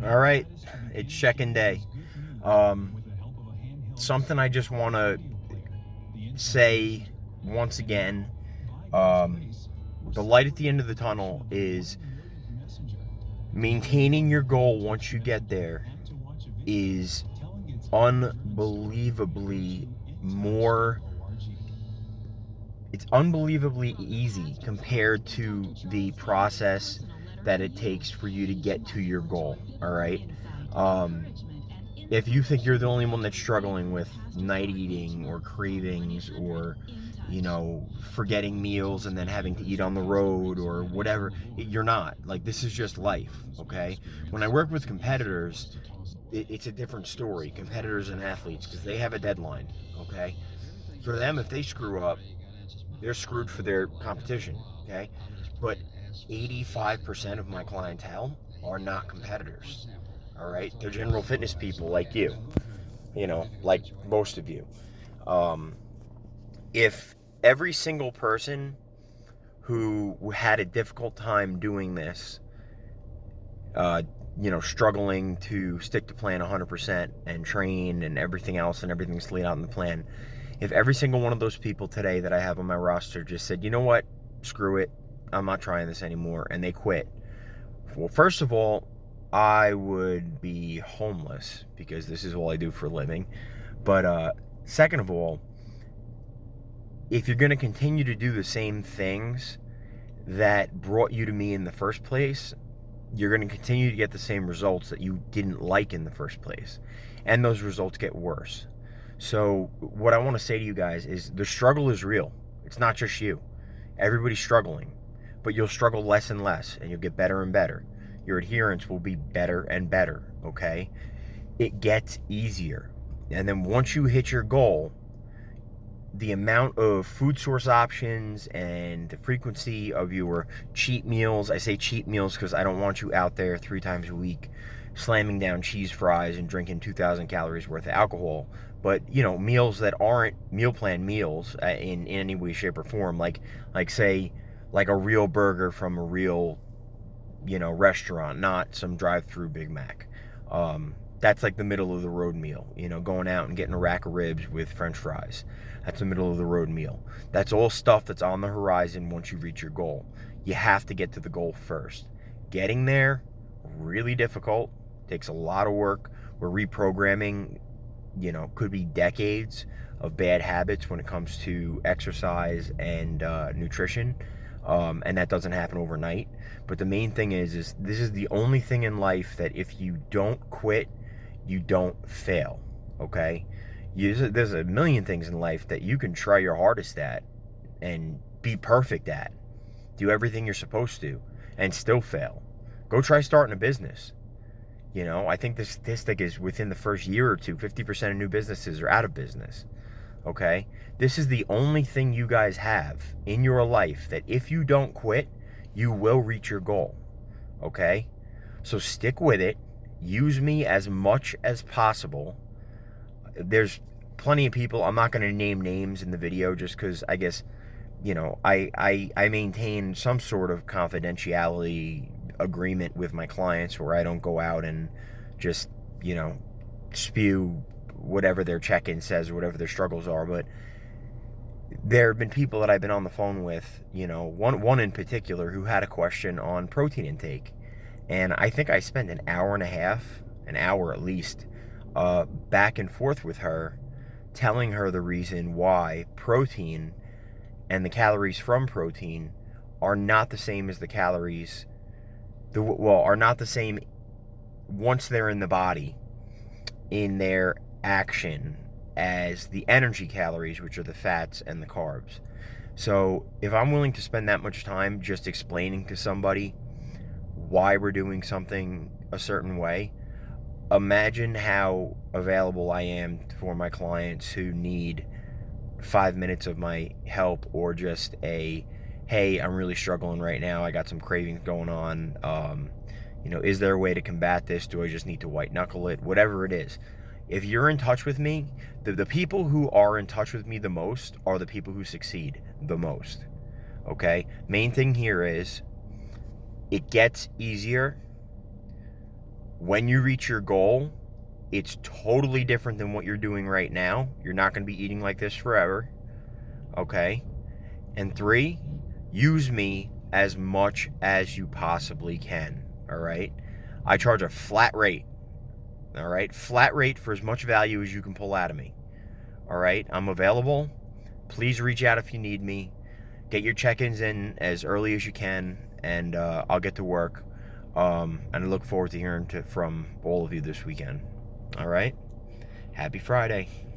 All right, it's check-in day. Um, Something I just want to say once again. Um, the light at the end of the tunnel is maintaining your goal once you get there is unbelievably more. It's unbelievably easy compared to the process that it takes for you to get to your goal. All right. Um, if you think you're the only one that's struggling with night eating or cravings or forgetting meals and then having to eat on the road or whatever, you're not. Like, this is just life. Okay, when I work with competitors, it's a different story. Competitors and athletes, because they have a deadline. Okay, for them, if they screw up, they're screwed for their competition. Okay, but 85% of my clientele are not competitors. All right, they're general fitness people like you, like most of you. Um, if every single person who had a difficult time doing this, uh, struggling to stick to plan 100% and train and everything else and everything's laid out in the plan, if every single one of those people today that I have on my roster just said, you know what, screw it, I'm not trying this anymore, and they quit, well, first of all, I would be homeless because this is all I do for a living. But second of all, if you're going to continue to do the same things that brought you to me in the first place, you're going to continue to get the same results that you didn't like in the first place. And those results get worse. So, what I want to say to you guys is the struggle is real. It's not just you. Everybody's struggling, but you'll struggle less and less, and you'll get better and better. Your adherence will be better and better, okay? It gets easier. And then once you hit your goal, the amount of food source options and the frequency of your cheat meals. I say cheat meals because I don't want you out there 3 times a week slamming down cheese fries and drinking 2,000 calories worth of alcohol. But meals that aren't meal plan meals in any way, shape, or form, like say like a real burger from a real restaurant, not some drive-through Big Mac. That's like the middle of the road meal. Going out and getting a rack of ribs with French fries. That's the middle of the road meal. That's all stuff that's on the horizon once you reach your goal. You have to get to the goal first. Getting there, really difficult. Takes a lot of work. We're reprogramming, could be decades of bad habits when it comes to exercise and nutrition. And that doesn't happen overnight. But the main thing is this is the only thing in life that if you don't quit, you don't fail. Okay? There's a million things in life that you can try your hardest at and be perfect at. Do everything you're supposed to and still fail. Go try starting a business. I think the statistic is within the first year or two, 50% of new businesses are out of business. Okay? This is the only thing you guys have in your life that if you don't quit, you will reach your goal. Okay? So stick with it. Use me as much as possible. There's plenty of people. I'm not going to name names in the video just because I guess, I maintain some sort of confidentiality agreement with my clients where I don't go out and just, spew whatever their check-in says or whatever their struggles are. But there have been people that I've been on the phone with, one in particular who had a question on protein intake. And I think I spent an hour and a half, an hour at least, back and forth with her, telling her the reason why protein and the calories from protein are not the same as the calories, are not the same once they're in the body in their action as the energy calories, which are the fats and the carbs. So if I'm willing to spend that much time just explaining to somebody why we're doing something a certain way, imagine how available I am for my clients who need 5 minutes of my help, or just hey, I'm really struggling right now, I got some cravings going on, is there a way to combat this? Do I just need to white knuckle it? Whatever it is. If you're in touch with me, the people who are in touch with me the most are the people who succeed the most. Okay? Main thing here is it gets easier. When you reach your goal, it's totally different than what you're doing right now. You're not going to be eating like this forever. Okay? And 3, use me as much as you possibly can. All right? I charge a flat rate. All right? Flat rate for as much value as you can pull out of me. All right? I'm available. Please reach out if you need me. Get your check-ins in as early as you can, and I'll get to work. And I look forward to hearing from all of you this weekend. All right? Happy Friday.